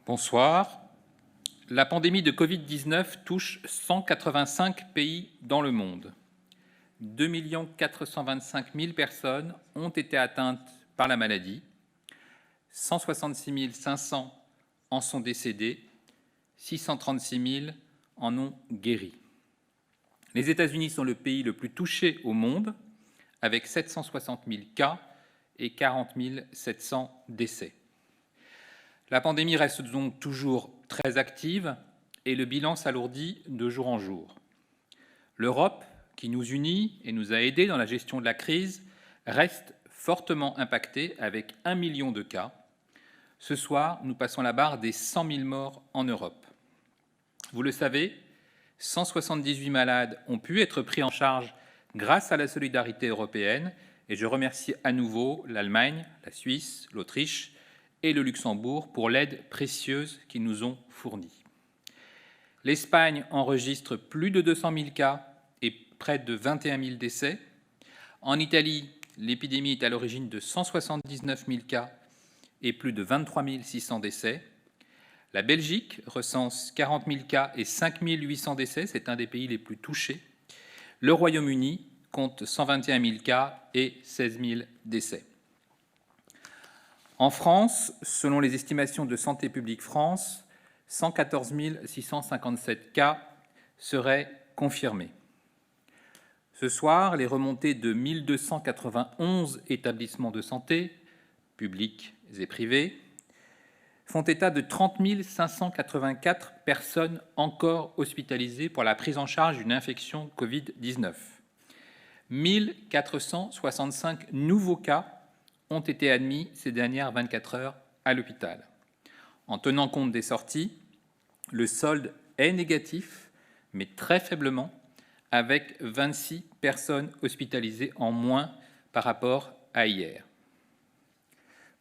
Bonsoir. La pandémie de Covid-19 touche 185 pays dans le monde. 2 425 000 personnes ont été atteintes par la maladie. 166 500 en sont décédés. 636 000 en ont guéri. Les États-Unis sont le pays le plus touché au monde, avec 760 000 cas et 40 700 décès. La pandémie reste donc toujours très active et le bilan s'alourdit de jour en jour. L'Europe, qui nous unit et nous a aidés dans la gestion de la crise, reste fortement impactée avec 1 million de cas. Ce soir, nous passons la barre des 100 000 morts en Europe. Vous le savez, 178 malades ont pu être pris en charge grâce à la solidarité européenne et je remercie à nouveau l'Allemagne, la Suisse, l'Autriche et le Luxembourg pour l'aide précieuse qu'ils nous ont fournie. L'Espagne enregistre plus de 200 000 cas et près de 21 000 décès. En Italie, l'épidémie est à l'origine de 179 000 cas et plus de 23 600 décès. La Belgique recense 40 000 cas et 5 800 décès, c'est un des pays les plus touchés. Le Royaume-Uni compte 121 000 cas et 16 000 décès. En France, selon les estimations de Santé publique France, 114 657 cas seraient confirmés. Ce soir, les remontées de 1 291 établissements de santé, publics et privés, font état de 30 584 personnes encore hospitalisées pour la prise en charge d'une infection Covid-19. 1 465 nouveaux cas ont été admis ces dernières 24 heures à l'hôpital. En tenant compte des sorties, le solde est négatif, mais très faiblement, avec 26 personnes hospitalisées en moins par rapport à hier.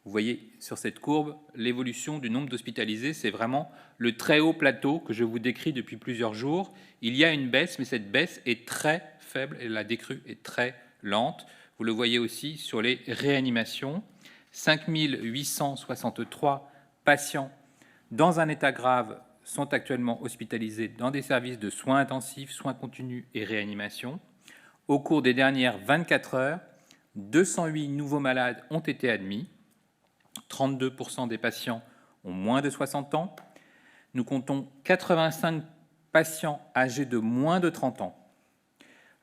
Vous voyez sur cette courbe l'évolution du nombre d'hospitalisés, c'est vraiment le très haut plateau que je vous décris depuis plusieurs jours. Il y a une baisse, mais cette baisse est très faible et la décrue est très lente. Vous le voyez aussi sur les réanimations. 5 863 patients dans un état grave sont actuellement hospitalisés dans des services de soins intensifs, soins continus et réanimation. Au cours des dernières 24 heures, 208 nouveaux malades ont été admis. 32% des patients ont moins de 60 ans. Nous comptons 85 patients âgés de moins de 30 ans.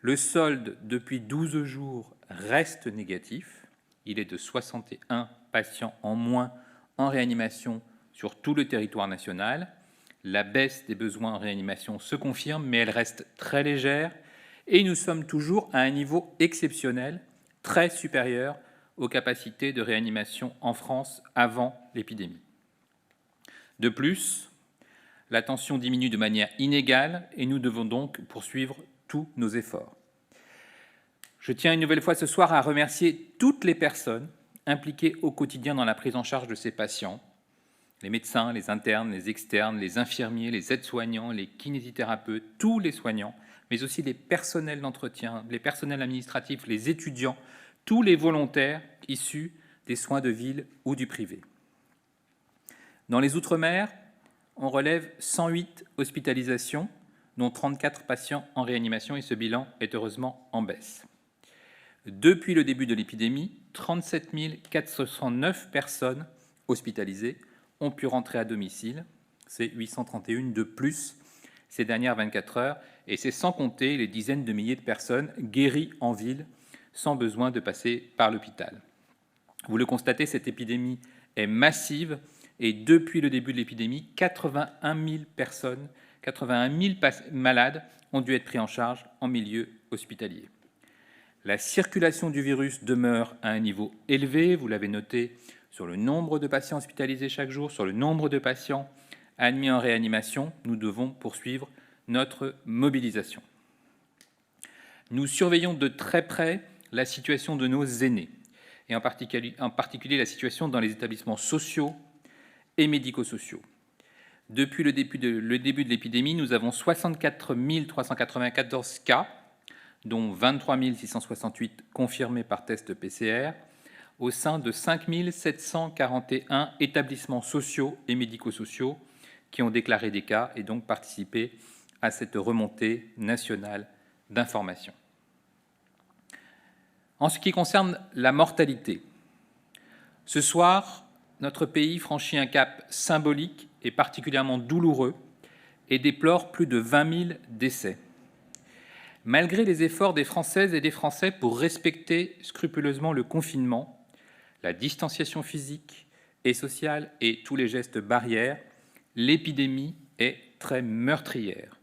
Le solde depuis 12 jours reste négatif. Il est de 61 patients en moins en réanimation sur tout le territoire national. La baisse des besoins en réanimation se confirme, mais elle reste très légère et nous sommes toujours à un niveau exceptionnel, très supérieur aux capacités de réanimation en France avant l'épidémie. De plus, la tension diminue de manière inégale et nous devons donc poursuivre tous nos efforts. Je tiens une nouvelle fois ce soir à remercier toutes les personnes impliquées au quotidien dans la prise en charge de ces patients, les médecins, les internes, les externes, les infirmiers, les aides-soignants, les kinésithérapeutes, tous les soignants, mais aussi les personnels d'entretien, les personnels administratifs, les étudiants, tous les volontaires issus des soins de ville ou du privé. Dans les Outre-mer, on relève 108 hospitalisations, dont 34 patients en réanimation, et ce bilan est heureusement en baisse. Depuis le début de l'épidémie, 37 409 personnes hospitalisées ont pu rentrer à domicile. C'est 831 de plus ces dernières 24 heures, et c'est sans compter les dizaines de milliers de personnes guéries en ville sans besoin de passer par l'hôpital. Vous le constatez, cette épidémie est massive et depuis le début de l'épidémie, 81 000 personnes, 81 000 malades ont dû être pris en charge en milieu hospitalier. La circulation du virus demeure à un niveau élevé, vous l'avez noté, sur le nombre de patients hospitalisés chaque jour, sur le nombre de patients admis en réanimation. Nous devons poursuivre notre mobilisation. Nous surveillons de très près la situation de nos aînés, et en particulier la situation dans les établissements sociaux et médico-sociaux. Depuis le début de l'épidémie, nous avons 64 394 cas, dont 23 668 confirmés par test PCR. au sein de 5 741 établissements sociaux et médico-sociaux qui ont déclaré des cas et donc participé à cette remontée nationale d'informations. En ce qui concerne la mortalité, ce soir, notre pays franchit un cap symbolique et particulièrement douloureux et déplore plus de 20 000 décès. Malgré les efforts des Françaises et des Français pour respecter scrupuleusement le confinement, la distanciation physique et sociale et tous les gestes barrières, l'épidémie est très meurtrière.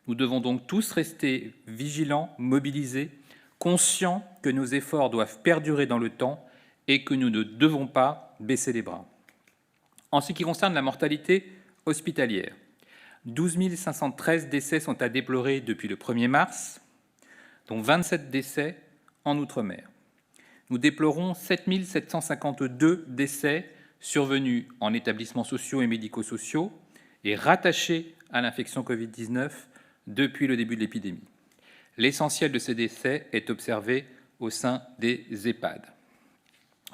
Nous devons donc tous rester vigilants, mobilisés, conscients que nos efforts doivent perdurer dans le temps et que nous ne devons pas baisser les bras. En ce qui concerne la mortalité hospitalière, 12 513 décès sont à déplorer depuis le 1er mars, dont 27 décès en Outre-mer. Nous déplorons 7 752 décès survenus en établissements sociaux et médico-sociaux et rattachés à l'infection Covid-19 depuis le début de l'épidémie. L'essentiel de ces décès est observé au sein des EHPAD.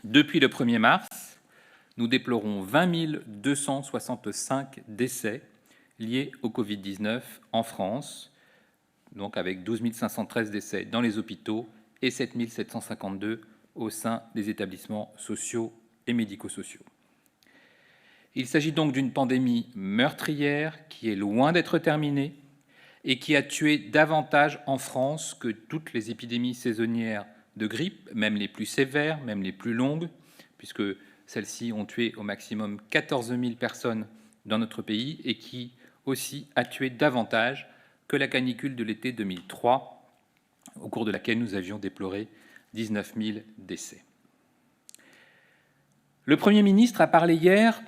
Depuis le 1er mars, nous déplorons 20 265 décès liés au Covid-19 en France, donc avec 12 513 décès dans les hôpitaux et 7 752 au sein des établissements sociaux et médico-sociaux. Il s'agit donc d'une pandémie meurtrière qui est loin d'être terminée et qui a tué davantage en France que toutes les épidémies saisonnières de grippe, même les plus sévères, même les plus longues, puisque celles-ci ont tué au maximum 14 000 personnes dans notre pays et qui aussi a tué davantage que la canicule de l'été 2003, au cours de laquelle nous avions déploré 19 000 décès. Le Premier ministre a parlé hier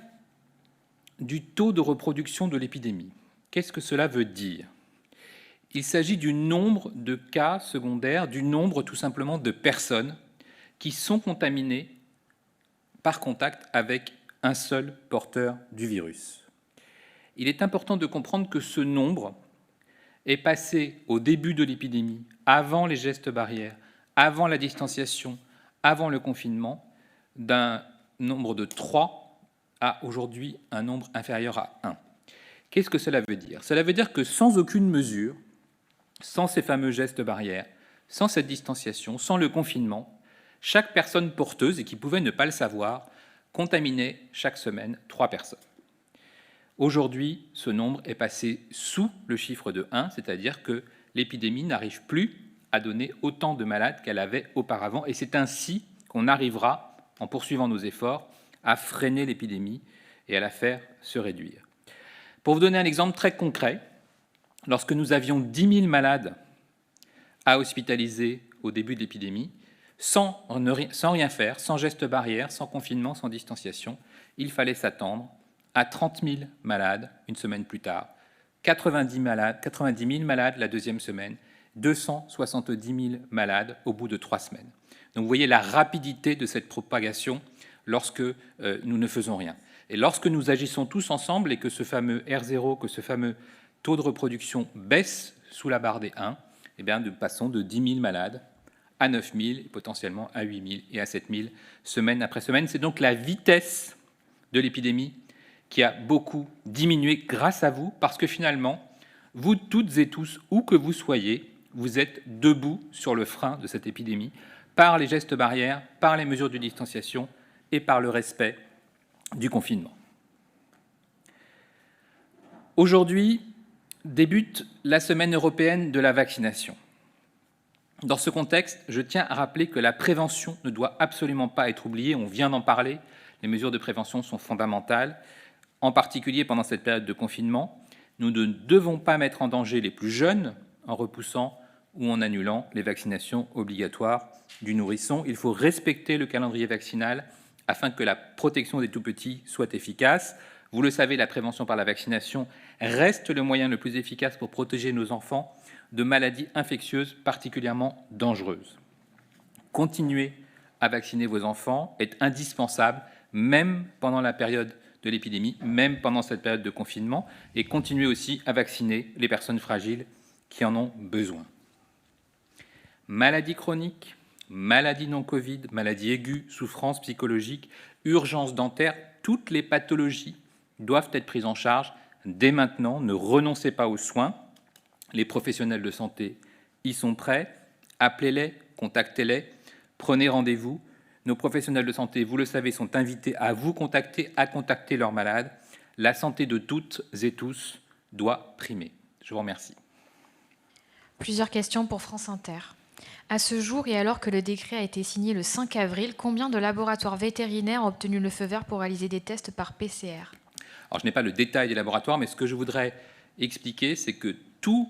du taux de reproduction de l'épidémie. Qu'est-ce que cela veut dire ? Il s'agit du nombre de cas secondaires, du nombre tout simplement de personnes qui sont contaminées par contact avec un seul porteur du virus. Il est important de comprendre que ce nombre est passé au début de l'épidémie, avant les gestes barrières, avant la distanciation, avant le confinement, d'un nombre de 3 à aujourd'hui un nombre inférieur à 1. Qu'est-ce que cela veut dire ? Cela veut dire que sans aucune mesure, sans ces fameux gestes barrières, sans cette distanciation, sans le confinement, chaque personne porteuse, et qui pouvait ne pas le savoir, contaminait chaque semaine 3 personnes. Aujourd'hui, ce nombre est passé sous le chiffre de 1, c'est-à-dire que l'épidémie n'arrive plus à donner autant de malades qu'elle avait auparavant, et c'est ainsi qu'on arrivera, en poursuivant nos efforts, à freiner l'épidémie et à la faire se réduire. Pour vous donner un exemple très concret, lorsque nous avions 10 000 malades à hospitaliser au début de l'épidémie, sans rien faire, sans gestes barrières, sans confinement, sans distanciation, il fallait s'attendre à 30 000 malades une semaine plus tard, 90 000 malades la deuxième semaine, 270 000 malades au bout de 3 semaines. Donc vous voyez la rapidité de cette propagation lorsque nous ne faisons rien. Et lorsque nous agissons tous ensemble et que ce fameux R0, que ce fameux taux de reproduction baisse sous la barre des 1, eh bien, nous passons de 10 000 malades à 9 000, et potentiellement à 8 000 et à 7 000 semaine après semaine. C'est donc la vitesse de l'épidémie qui a beaucoup diminué grâce à vous, parce que finalement, vous toutes et tous, où que vous soyez, vous êtes debout sur le frein de cette épidémie, par les gestes barrières, par les mesures de distanciation et par le respect du confinement. Aujourd'hui débute la semaine européenne de la vaccination. Dans ce contexte, je tiens à rappeler que la prévention ne doit absolument pas être oubliée. On vient d'en parler. Les mesures de prévention sont fondamentales, en particulier pendant cette période de confinement. Nous ne devons pas mettre en danger les plus jeunes en repoussant ou en annulant les vaccinations obligatoires du nourrisson. Il faut respecter le calendrier vaccinal afin que la protection des tout-petits soit efficace. Vous le savez, la prévention par la vaccination reste le moyen le plus efficace pour protéger nos enfants de maladies infectieuses particulièrement dangereuses. Continuer à vacciner vos enfants est indispensable, même pendant la période de l'épidémie, même pendant cette période de confinement, et continuer aussi à vacciner les personnes fragiles qui en ont besoin. Maladies chroniques, maladie non Covid, maladie aiguë, souffrance psychologique, urgence dentaire, toutes les pathologies doivent être prises en charge dès maintenant. Ne renoncez pas aux soins. Les professionnels de santé y sont prêts. Appelez-les, contactez-les, prenez rendez-vous. Nos professionnels de santé, vous le savez, sont invités à vous contacter, à contacter leurs malades. La santé de toutes et tous doit primer. Je vous remercie. Plusieurs questions pour France Inter. À ce jour, et alors que le décret a été signé le 5 avril, combien de laboratoires vétérinaires ont obtenu le feu vert pour réaliser des tests par PCR ? Alors, je n'ai pas le détail des laboratoires, mais ce que je voudrais expliquer, c'est que tous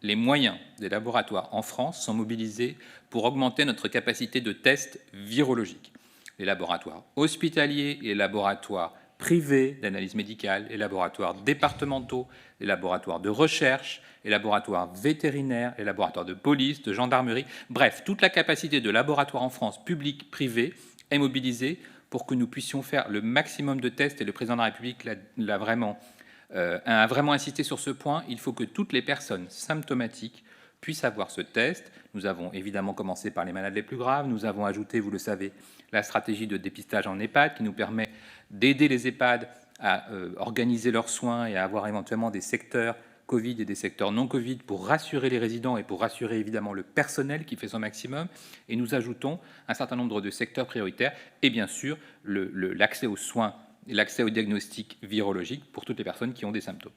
les moyens des laboratoires en France sont mobilisés pour augmenter notre capacité de tests virologiques. Les laboratoires hospitaliers, les laboratoires privés d'analyse médicale, les laboratoires départementaux, les laboratoires de recherche, les laboratoires vétérinaires, les laboratoires de police, de gendarmerie. Bref, toute la capacité de laboratoires en France, publics, privés, est mobilisée pour que nous puissions faire le maximum de tests. Et le président de la République a vraiment insisté sur ce point. Il faut que toutes les personnes symptomatiques puissent avoir ce test. Nous avons évidemment commencé par les malades les plus graves. Nous avons ajouté, vous le savez, la stratégie de dépistage en EHPAD qui nous permet d'aider les EHPAD à organiser leurs soins et à avoir éventuellement des secteurs Covid et des secteurs non Covid pour rassurer les résidents et pour rassurer évidemment le personnel qui fait son maximum. Et nous ajoutons un certain nombre de secteurs prioritaires et bien sûr l'accès aux soins et l'accès au diagnostic virologique pour toutes les personnes qui ont des symptômes.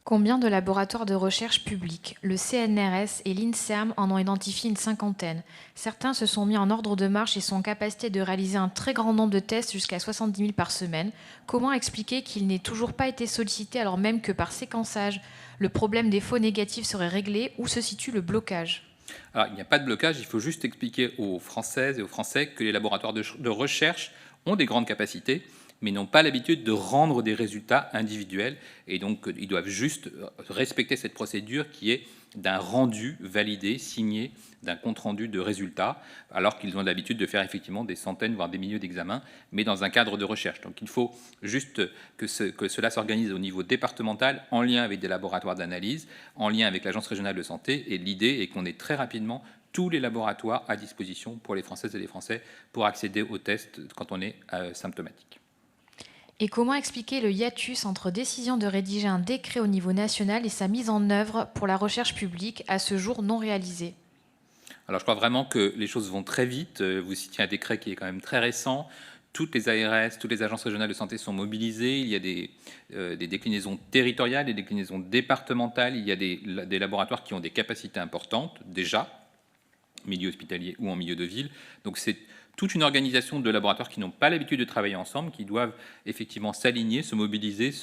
Combien de laboratoires de recherche publics ? Le CNRS et l'INSERM en ont identifié une cinquantaine. Certains se sont mis en ordre de marche et sont en capacité de réaliser un très grand nombre de tests, jusqu'à 70 000 par semaine. Comment expliquer qu'il n'ait toujours pas été sollicité alors même que par séquençage, le problème des faux négatifs serait réglé ? Où se situe le blocage ? Alors, il n'y a pas de blocage, il faut juste expliquer aux Françaises et aux Français que les laboratoires de recherche ont des grandes capacités, mais n'ont pas l'habitude de rendre des résultats individuels. Et donc, ils doivent juste respecter cette procédure qui est d'un rendu validé, signé, d'un compte-rendu de résultats, alors qu'ils ont l'habitude de faire effectivement des centaines, voire des milliers d'examens, mais dans un cadre de recherche. Donc, il faut juste que cela s'organise au niveau départemental, en lien avec des laboratoires d'analyse, en lien avec l'Agence régionale de santé. Et l'idée est qu'on ait très rapidement tous les laboratoires à disposition pour les Françaises et les Français pour accéder aux tests quand on est symptomatique. Et comment expliquer le hiatus entre décision de rédiger un décret au niveau national et sa mise en œuvre pour la recherche publique, à ce jour non réalisée ? Alors je crois vraiment que les choses vont très vite. Vous citiez un décret qui est quand même très récent. Toutes les ARS, toutes les agences régionales de santé sont mobilisées. Il y a des déclinaisons territoriales, des déclinaisons départementales. Il y a des laboratoires qui ont des capacités importantes, déjà, milieu hospitalier ou en milieu de ville. Donc c'est toute une organisation de laboratoires qui n'ont pas l'habitude de travailler ensemble, qui doivent effectivement s'aligner, se mobiliser,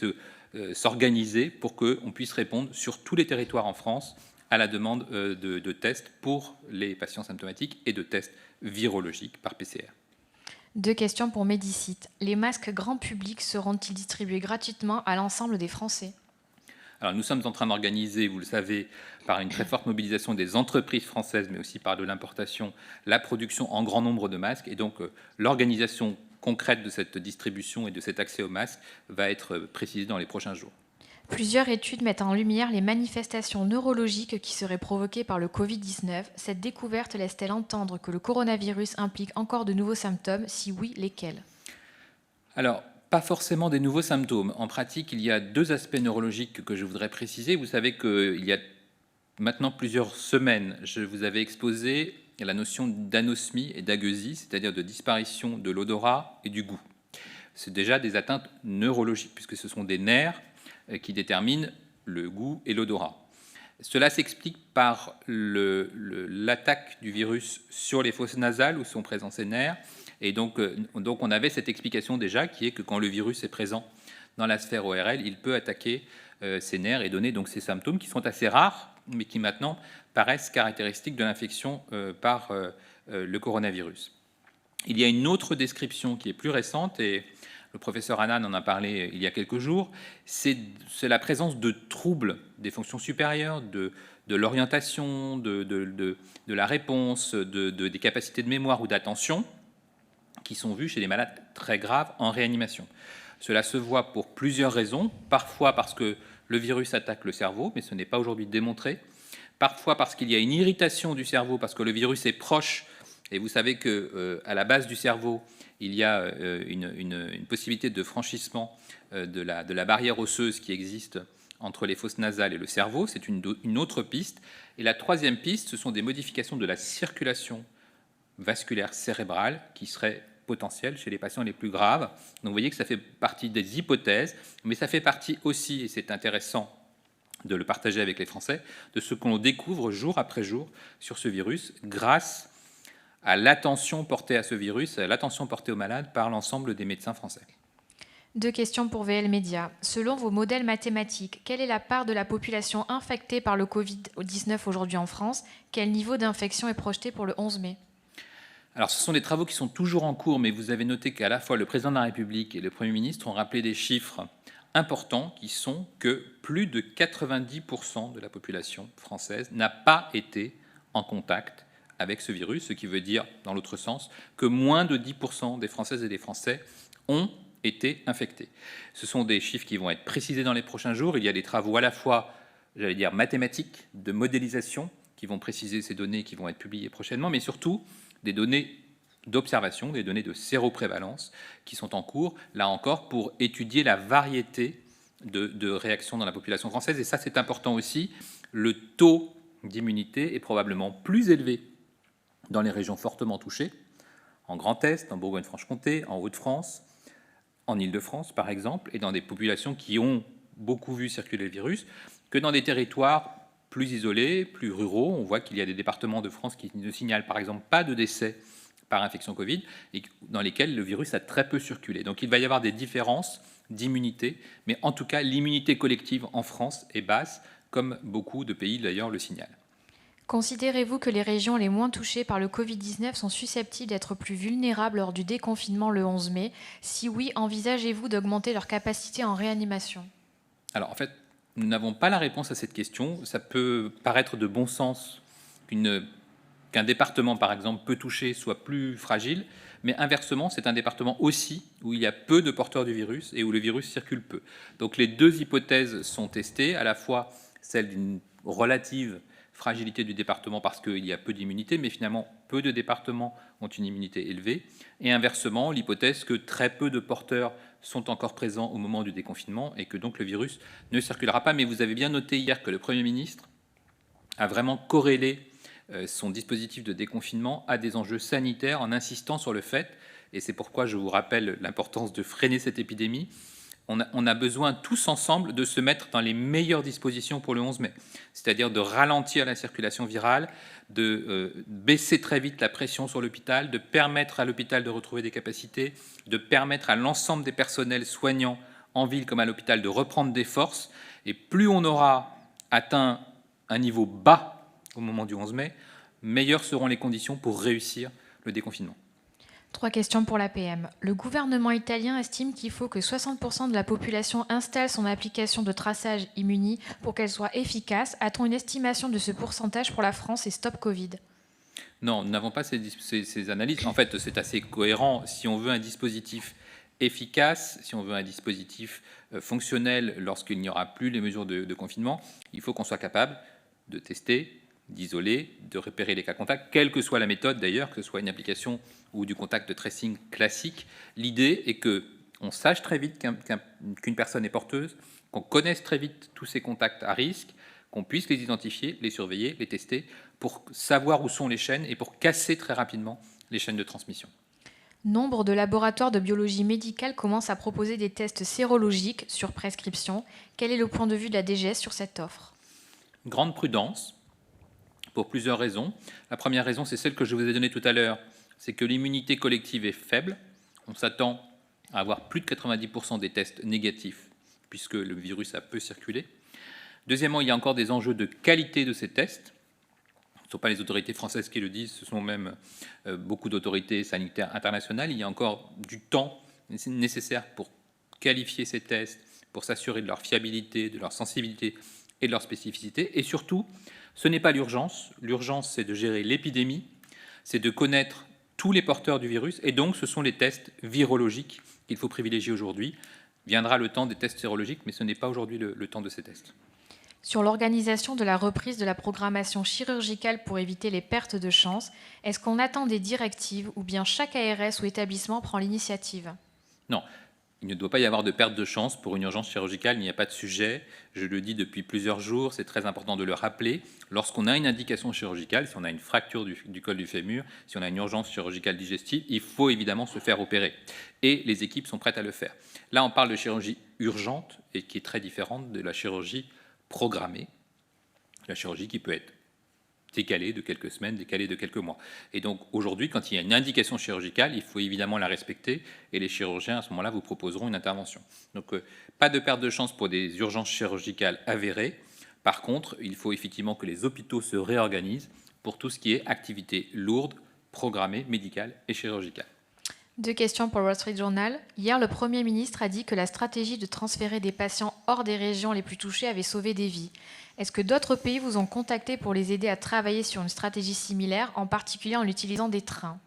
s'organiser pour qu'on puisse répondre sur tous les territoires en France à la demande de tests pour les patients symptomatiques et de tests virologiques par PCR. 2 questions pour Médicite. Les masques grand public seront-ils distribués gratuitement à l'ensemble des Français ? Alors, nous sommes en train d'organiser, vous le savez, par une très forte mobilisation des entreprises françaises, mais aussi par de l'importation, la production en grand nombre de masques. Et donc, l'organisation concrète de cette distribution et de cet accès aux masques va être précisée dans les prochains jours. Plusieurs études mettent en lumière les manifestations neurologiques qui seraient provoquées par le Covid-19. Cette découverte laisse-t-elle entendre que le coronavirus implique encore de nouveaux symptômes ? Si oui, lesquels ? Alors, pas forcément des nouveaux symptômes. En pratique, il y a 2 aspects neurologiques que je voudrais préciser. Vous savez qu'il y a maintenant plusieurs semaines, je vous avais exposé la notion d'anosmie et d'agueusie, c'est-à-dire de disparition de l'odorat et du goût. C'est déjà des atteintes neurologiques, puisque ce sont des nerfs qui déterminent le goût et l'odorat. Cela s'explique par l'attaque du virus sur les fosses nasales où sont présents ces nerfs. Et donc on avait cette explication déjà qui est que quand le virus est présent dans la sphère ORL, il peut attaquer ces nerfs et donner donc ces symptômes qui sont assez rares, mais qui maintenant paraissent caractéristiques de l'infection par le coronavirus. Il y a une autre description qui est plus récente, et le professeur Hanan en a parlé il y a quelques jours, c'est la présence de troubles des fonctions supérieures, de l'orientation, de la réponse, des capacités de mémoire ou d'attention, qui sont vus chez les malades très graves en réanimation. Cela se voit pour plusieurs raisons, parfois parce que le virus attaque le cerveau, mais ce n'est pas aujourd'hui démontré, parfois parce qu'il y a une irritation du cerveau, parce que le virus est proche Et vous savez qu'à la base du cerveau, il y a une possibilité de franchissement de la barrière osseuse qui existe entre les fosses nasales et le cerveau. C'est une autre piste. Et la troisième piste, ce sont des modifications de la circulation vasculaire cérébrale qui seraient potentielles chez les patients les plus graves. Donc vous voyez que ça fait partie des hypothèses, mais ça fait partie aussi, et c'est intéressant de le partager avec les Français, de ce qu'on découvre jour après jour sur ce virus grâce à l'attention portée à ce virus, à l'attention portée aux malades par l'ensemble des médecins français. 2 questions pour VL Média. Selon vos modèles mathématiques, quelle est la part de la population infectée par le Covid-19 aujourd'hui en France? Quel niveau d'infection est projeté pour le 11 mai? Alors, ce sont des travaux qui sont toujours en cours, mais vous avez noté qu'à la fois le président de la République et le Premier ministre ont rappelé des chiffres importants qui sont que plus de 90% de la population française n'a pas été en contact avec ce virus, ce qui veut dire, dans l'autre sens, que moins de 10% des Françaises et des Français ont été infectés. Ce sont des chiffres qui vont être précisés dans les prochains jours. Il y a des travaux à la fois, j'allais dire, mathématiques, de modélisation, qui vont préciser ces données qui vont être publiées prochainement, mais surtout des données d'observation, des données de séroprévalence qui sont en cours, là encore, pour étudier la variété de réactions dans la population française. Et ça, c'est important aussi. Le taux d'immunité est probablement plus élevé dans les régions fortement touchées, en Grand Est, en Bourgogne-Franche-Comté, en Hauts-de-France, en Île-de-France, par exemple, et dans des populations qui ont beaucoup vu circuler le virus, que dans des territoires plus isolés, plus ruraux. On voit qu'il y a des départements de France qui ne signalent, par exemple, pas de décès par infection Covid, et dans lesquels le virus a très peu circulé. Donc il va y avoir des différences d'immunité, mais en tout cas, l'immunité collective en France est basse, comme beaucoup de pays, d'ailleurs, le signalent. Considérez-vous que les régions les moins touchées par le Covid-19 sont susceptibles d'être plus vulnérables lors du déconfinement le 11 mai? Si oui, envisagez-vous d'augmenter leur capacité en réanimation? Alors, en fait, nous n'avons pas la réponse à cette question. Ça peut paraître de bon sens qu'un département, par exemple, peu touché soit plus fragile, mais inversement, c'est un département aussi où il y a peu de porteurs du virus et où le virus circule peu. Donc les deux hypothèses sont testées, à la fois celle d'une relative fragilité du département parce qu'il y a peu d'immunité, mais finalement peu de départements ont une immunité élevée, et inversement l'hypothèse que très peu de porteurs sont encore présents au moment du déconfinement et que donc le virus ne circulera pas. Mais vous avez bien noté hier que le Premier ministre a vraiment corrélé son dispositif de déconfinement à des enjeux sanitaires en insistant sur le fait, et c'est pourquoi je vous rappelle l'importance de freiner cette épidémie, on a besoin tous ensemble de se mettre dans les meilleures dispositions pour le 11 mai, c'est-à-dire de ralentir la circulation virale, de baisser très vite la pression sur l'hôpital, de permettre à l'hôpital de retrouver des capacités, de permettre à l'ensemble des personnels soignants en ville comme à l'hôpital de reprendre des forces. Et plus on aura atteint un niveau bas au moment du 11 mai, meilleures seront les conditions pour réussir le déconfinement. 3 questions pour l'APM. Le gouvernement italien estime qu'il faut que 60% de la population installe son application de traçage Immuni pour qu'elle soit efficace. A-t-on une estimation de ce pourcentage pour la France et Stop Covid? Non, nous n'avons pas ces analyses. En fait, c'est assez cohérent. Si on veut un dispositif efficace, si on veut un dispositif fonctionnel lorsqu'il n'y aura plus les mesures de confinement, il faut qu'on soit capable de tester, d'isoler, de repérer les cas contacts, quelle que soit la méthode d'ailleurs, que ce soit une application ou du contact de tracing classique. L'idée est qu'on sache très vite qu'une personne est porteuse, qu'on connaisse très vite tous ses contacts à risque, qu'on puisse les identifier, les surveiller, les tester, pour savoir où sont les chaînes et pour casser très rapidement les chaînes de transmission. Nombre de laboratoires de biologie médicale commencent à proposer des tests sérologiques sur prescription. Quel est le point de vue de la DGS sur cette offre? Grande prudence, pour plusieurs raisons. La première raison, c'est celle que je vous ai donnée tout à l'heure, c'est que l'immunité collective est faible. On s'attend à avoir plus de 90% des tests négatifs, puisque le virus a peu circulé. Deuxièmement, il y a encore des enjeux de qualité de ces tests. Ce ne sont pas les autorités françaises qui le disent, ce sont même beaucoup d'autorités sanitaires internationales. Il y a encore du temps nécessaire pour qualifier ces tests, pour s'assurer de leur fiabilité, de leur sensibilité et de leur spécificité. Et surtout, ce n'est pas l'urgence. L'urgence, c'est de gérer l'épidémie, c'est de connaître tous les porteurs du virus, et donc ce sont les tests virologiques qu'il faut privilégier aujourd'hui. Viendra le temps des tests sérologiques, mais ce n'est pas aujourd'hui le temps de ces tests. Sur l'organisation de la reprise de la programmation chirurgicale pour éviter les pertes de chance, est-ce qu'on attend des directives ou bien chaque ARS ou établissement prend l'initiative? Non, il ne doit pas y avoir de perte de chance pour une urgence chirurgicale, il n'y a pas de sujet. Je le dis depuis plusieurs jours, c'est très important de le rappeler. Lorsqu'on a une indication chirurgicale, si on a une fracture du col du fémur, si on a une urgence chirurgicale digestive, il faut évidemment se faire opérer. Et les équipes sont prêtes à le faire. Là, on parle de chirurgie urgente et qui est très différente de la chirurgie programmée. La chirurgie qui peut être décalée de quelques semaines, décalée de quelques mois. Et donc aujourd'hui, quand il y a une indication chirurgicale, il faut évidemment la respecter et les chirurgiens à ce moment-là vous proposeront une intervention. Donc pas de perte de chance pour des urgences chirurgicales avérées. Par contre, il faut effectivement que les hôpitaux se réorganisent pour tout ce qui est activité lourde, programmée, médicale et chirurgicale. 2 questions pour le Wall Street Journal. Hier, le Premier ministre a dit que la stratégie de transférer des patients hors des régions les plus touchées avait sauvé des vies. Est-ce que d'autres pays vous ont contacté pour les aider à travailler sur une stratégie similaire, en particulier en utilisant des trains?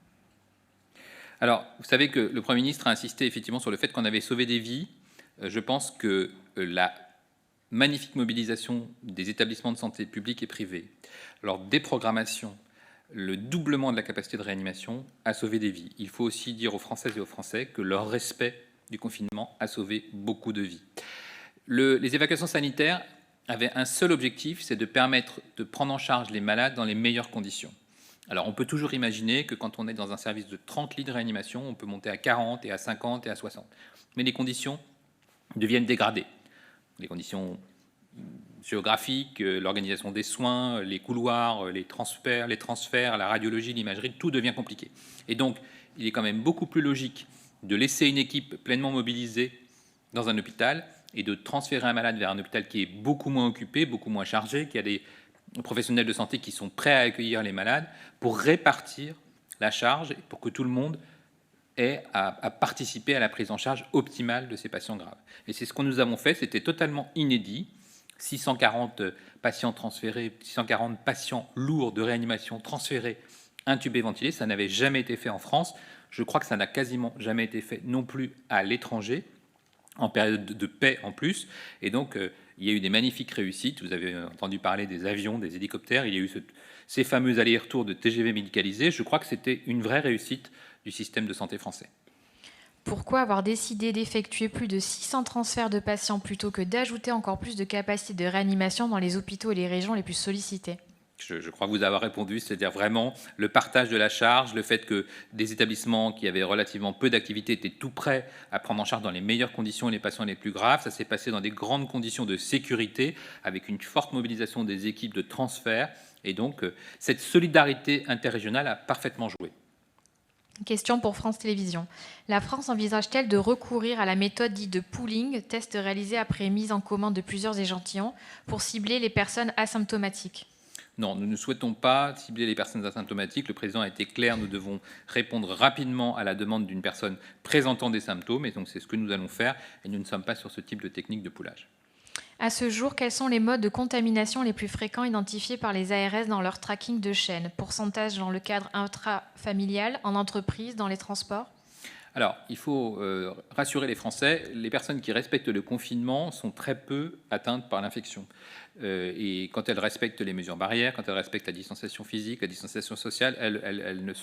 Alors, vous savez que le Premier ministre a insisté effectivement sur le fait qu'on avait sauvé des vies. Je pense que la magnifique mobilisation des établissements de santé publics et privés, leur déprogrammation, le doublement de la capacité de réanimation a sauvé des vies. Il faut aussi dire aux Françaises et aux Français que leur respect du confinement a sauvé beaucoup de vies. Les évacuations sanitaires avaient un seul objectif, c'est de permettre de prendre en charge les malades dans les meilleures conditions. Alors on peut toujours imaginer que quand on est dans un service de 30 lits de réanimation, on peut monter à 40 et à 50 et à 60. Mais les conditions deviennent dégradées. Les conditions géographiques, l'organisation des soins, les couloirs, les transferts, la radiologie, l'imagerie, tout devient compliqué. Et donc, il est quand même beaucoup plus logique de laisser une équipe pleinement mobilisée dans un hôpital et de transférer un malade vers un hôpital qui est beaucoup moins occupé, beaucoup moins chargé, qui a des professionnels de santé qui sont prêts à accueillir les malades pour répartir la charge et pour que tout le monde ait à participer à la prise en charge optimale de ces patients graves. Et c'est ce que nous avons fait, c'était totalement inédit. 640 patients transférés, 640 patients lourds de réanimation transférés, intubés, ventilés, ça n'avait jamais été fait en France. Je crois que ça n'a quasiment jamais été fait non plus à l'étranger, en période de paix en plus. Et donc, il y a eu des magnifiques réussites. Vous avez entendu parler des avions, des hélicoptères. Il y a eu ces fameux allers-retours de TGV médicalisés. Je crois que c'était une vraie réussite du système de santé français. Pourquoi avoir décidé d'effectuer plus de 600 transferts de patients plutôt que d'ajouter encore plus de capacités de réanimation dans les hôpitaux et les régions les plus sollicitées? Je crois que vous avez répondu, c'est-à-dire vraiment le partage de la charge, le fait que des établissements qui avaient relativement peu d'activité étaient tout prêts à prendre en charge dans les meilleures conditions les patients les plus graves. Ça s'est passé dans des grandes conditions de sécurité, avec une forte mobilisation des équipes de transfert. Et donc, cette solidarité interrégionale a parfaitement joué. Question pour France Télévisions. La France envisage-t-elle de recourir à la méthode dite de pooling, test réalisé après mise en commun de plusieurs échantillons, pour cibler les personnes asymptomatiques? Non, nous ne souhaitons pas cibler les personnes asymptomatiques. Le président a été clair, nous devons répondre rapidement à la demande d'une personne présentant des symptômes, et donc c'est ce que nous allons faire, et nous ne sommes pas sur ce type de technique de poolage. À ce jour, quels sont les modes de contamination les plus fréquents identifiés par les ARS dans leur tracking de chaîne? Pourcentage dans le cadre intrafamilial, en entreprise, dans les transports? Alors, il faut rassurer les Français, les personnes qui respectent le confinement sont très peu atteintes par l'infection. Et quand elles respectent les mesures barrières, quand elles respectent la distanciation physique, la distanciation sociale, elles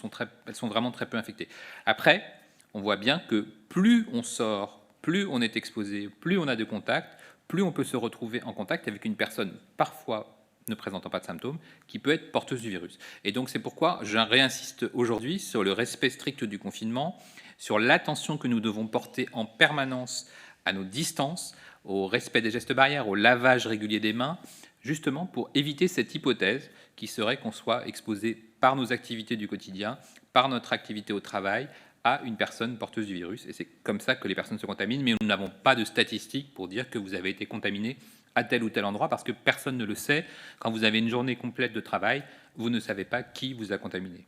sont vraiment très peu infectées. Après, on voit bien que plus on sort, plus on est exposé, plus on a de contacts, plus on peut se retrouver en contact avec une personne parfois ne présentant pas de symptômes, qui peut être porteuse du virus. Et donc c'est pourquoi je réinsiste aujourd'hui sur le respect strict du confinement, sur l'attention que nous devons porter en permanence à nos distances, au respect des gestes barrières, au lavage régulier des mains, justement pour éviter cette hypothèse qui serait qu'on soit exposé par nos activités du quotidien, par notre activité au travail, à une personne porteuse du virus. Et c'est comme ça que les personnes se contaminent, mais nous n'avons pas de statistiques pour dire que vous avez été contaminé à tel ou tel endroit, parce que personne ne le sait. Quand vous avez une journée complète de travail, vous ne savez pas qui vous a contaminé.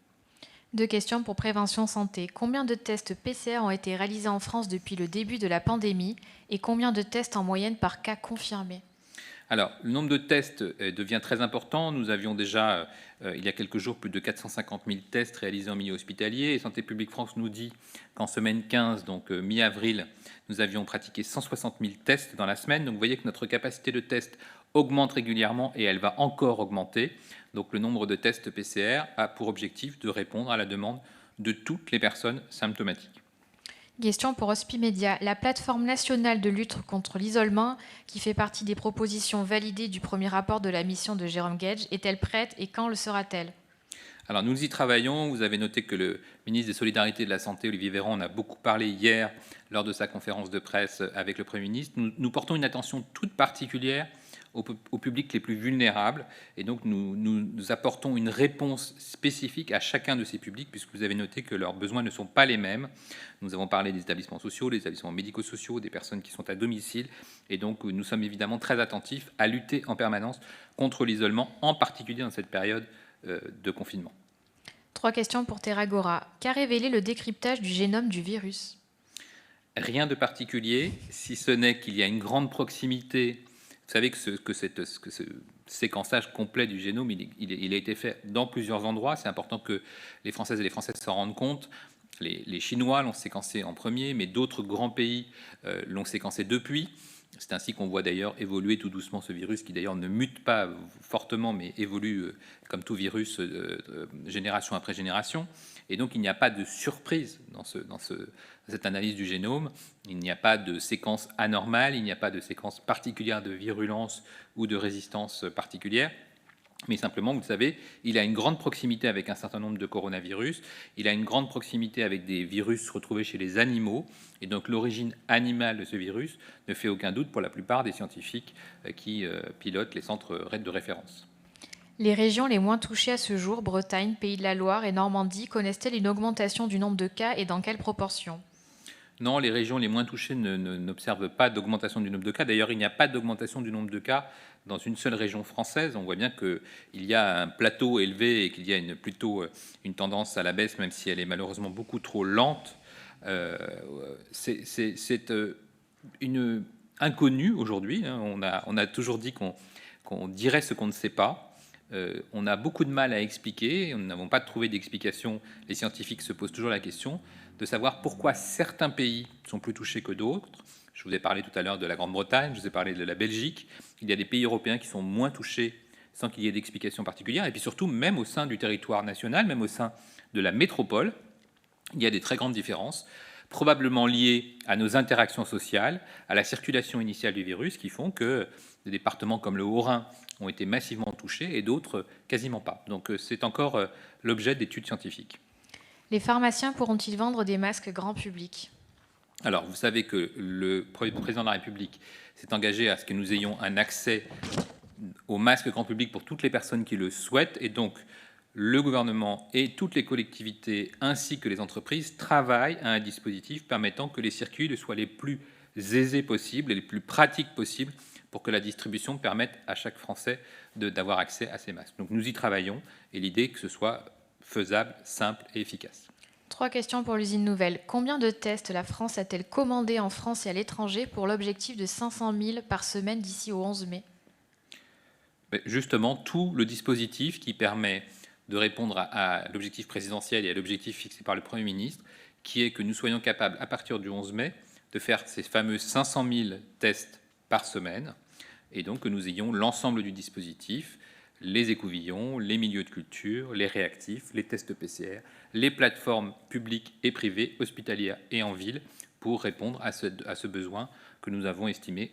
2 questions pour Prévention Santé. Combien de tests PCR ont été réalisés en France depuis le début de la pandémie et combien de tests en moyenne par cas confirmé? Alors, le nombre de tests devient très important. Nous avions déjà, il y a quelques jours, plus de 450 000 tests réalisés en milieu hospitalier. Et Santé publique France nous dit qu'en semaine 15, donc mi-avril, nous avions pratiqué 160 000 tests dans la semaine. Donc, vous voyez que notre capacité de test augmente régulièrement et elle va encore augmenter. Donc, le nombre de tests PCR a pour objectif de répondre à la demande de toutes les personnes symptomatiques. Question pour Hospimedia. La plateforme nationale de lutte contre l'isolement, qui fait partie des propositions validées du premier rapport de la mission de Jérôme Guedj, est-elle prête et quand le sera-t-elle? Alors nous y travaillons. Vous avez noté que le ministre des Solidarités et de la Santé, Olivier Véran, en a beaucoup parlé hier lors de sa conférence de presse avec le Premier ministre. Nous portons une attention toute particulière aux publics les plus vulnérables et donc nous apportons une réponse spécifique à chacun de ces publics puisque vous avez noté que leurs besoins ne sont pas les mêmes. Nous avons parlé des établissements sociaux, des établissements médico-sociaux, des personnes qui sont à domicile et donc nous sommes évidemment très attentifs à lutter en permanence contre l'isolement, en particulier dans cette période de confinement. 3 questions pour Terragora. Qu'a révélé le décryptage du génome du virus? Rien de particulier, si ce n'est qu'il y a une grande proximité. Vous savez que ce séquençage complet du génome, il a été fait dans plusieurs endroits. C'est important que les Françaises et les Français s'en rendent compte. Les Chinois l'ont séquencé en premier, mais d'autres grands pays l'ont séquencé depuis. C'est ainsi qu'on voit d'ailleurs évoluer tout doucement ce virus, qui d'ailleurs ne mute pas fortement, mais évolue comme tout virus génération après génération. Et donc il n'y a pas de surprise dans cette analyse du génome. Il n'y a pas de séquence anormale, il n'y a pas de séquence particulière de virulence ou de résistance particulière. Mais simplement, vous le savez, il a une grande proximité avec un certain nombre de coronavirus, il a une grande proximité avec des virus retrouvés chez les animaux, et donc l'origine animale de ce virus ne fait aucun doute pour la plupart des scientifiques qui pilotent les centres de référence. Les régions les moins touchées à ce jour, Bretagne, Pays de la Loire et Normandie, connaissent-elles une augmentation du nombre de cas et dans quelle proportion? Non, les régions les moins touchées n'observent pas d'augmentation du nombre de cas. D'ailleurs, il n'y a pas d'augmentation du nombre de cas dans une seule région française. On voit bien qu'il y a un plateau élevé et qu'il y a plutôt une tendance à la baisse, même si elle est malheureusement beaucoup trop lente. C'est une inconnue aujourd'hui. On a toujours dit qu'on dirait ce qu'on ne sait pas. On a beaucoup de mal à expliquer. Nous n'avons pas trouvé d'explication. Les scientifiques se posent toujours la question de savoir pourquoi certains pays sont plus touchés que d'autres. Je vous ai parlé tout à l'heure de la Grande-Bretagne, je vous ai parlé de la Belgique. Il y a des pays européens qui sont moins touchés sans qu'il y ait d'explication particulière. Et puis surtout, même au sein du territoire national, même au sein de la métropole, il y a des très grandes différences, probablement liées à nos interactions sociales, à la circulation initiale du virus, qui font que des départements comme le Haut-Rhin ont été massivement touchés et d'autres quasiment pas. Donc c'est encore l'objet d'études scientifiques. Les pharmaciens pourront-ils vendre des masques grand public? Alors, vous savez que le président de la République s'est engagé à ce que nous ayons un accès aux masques grand public pour toutes les personnes qui le souhaitent. Et donc, le gouvernement et toutes les collectivités ainsi que les entreprises travaillent à un dispositif permettant que les circuits soient les plus aisés possibles et les plus pratiques possibles pour que la distribution permette à chaque Français d'avoir accès à ces masques. Donc, nous y travaillons et l'idée est que ce soit faisable, simple et efficace. 3 questions pour l'usine nouvelle. Combien de tests la France a-t-elle commandé en France et à l'étranger pour l'objectif de 500 000 par semaine d'ici au 11 mai? Justement, tout le dispositif qui permet de répondre à l'objectif présidentiel et à l'objectif fixé par le Premier ministre, qui est que nous soyons capables, à partir du 11 mai, de faire ces fameux 500 000 tests par semaine, et donc que nous ayons l'ensemble du dispositif, les écouvillons, les milieux de culture, les réactifs, les tests PCR, les plateformes publiques et privées, hospitalières et en ville, pour répondre à ce besoin que nous avons estimé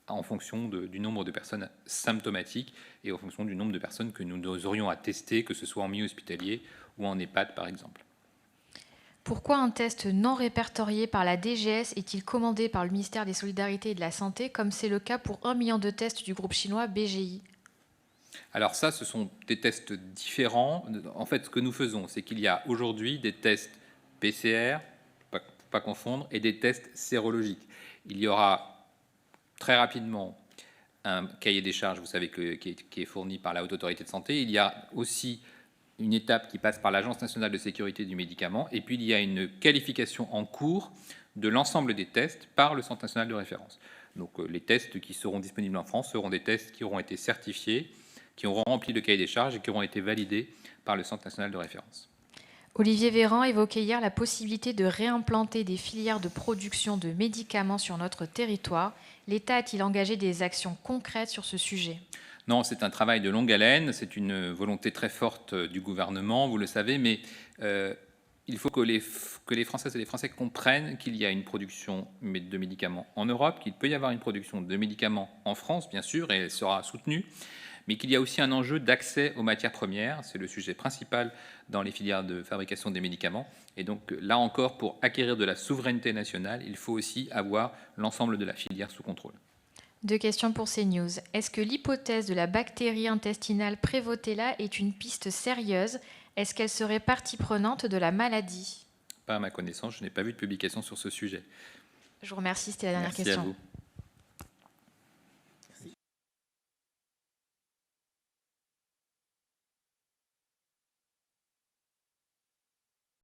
en fonction du nombre de personnes symptomatiques et en fonction du nombre de personnes que nous aurions à tester, que ce soit en milieu hospitalier ou en EHPAD par exemple. Pourquoi un test non répertorié par la DGS est-il commandé par le ministère des Solidarités et de la Santé, comme c'est le cas pour 1 million de tests du groupe chinois BGI? Alors ça, ce sont des tests différents. En fait, ce que nous faisons, c'est qu'il y a aujourd'hui des tests PCR, pas confondre, et des tests sérologiques. Il y aura très rapidement un cahier des charges, vous savez, qui est fourni par la Haute Autorité de Santé. Il y a aussi une étape qui passe par l'Agence nationale de sécurité du médicament, et puis il y a une qualification en cours de l'ensemble des tests par le Centre national de référence. Donc les tests qui seront disponibles en France seront des tests qui auront été certifiés, qui auront rempli le cahier des charges et qui auront été validés par le Centre national de référence. Olivier Véran évoquait hier la possibilité de réimplanter des filières de production de médicaments sur notre territoire. L'État a-t-il engagé des actions concrètes sur ce sujet ? Non, c'est un travail de longue haleine, c'est une volonté très forte du gouvernement, vous le savez, mais il faut que les Françaises et les Français comprennent qu'il y a une production de médicaments en Europe, qu'il peut y avoir une production de médicaments en France, bien sûr, et elle sera soutenue, mais qu'il y a aussi un enjeu d'accès aux matières premières. C'est le sujet principal dans les filières de fabrication des médicaments. Et donc là encore, pour acquérir de la souveraineté nationale, il faut aussi avoir l'ensemble de la filière sous contrôle. 2 questions pour CNews. Est-ce que l'hypothèse de la bactérie intestinale Prevotella est une piste sérieuse ? Est-ce qu'elle serait partie prenante de la maladie ? Pas à ma connaissance, je n'ai pas vu de publication sur ce sujet. Je vous remercie, c'était la dernière Merci question. à vous.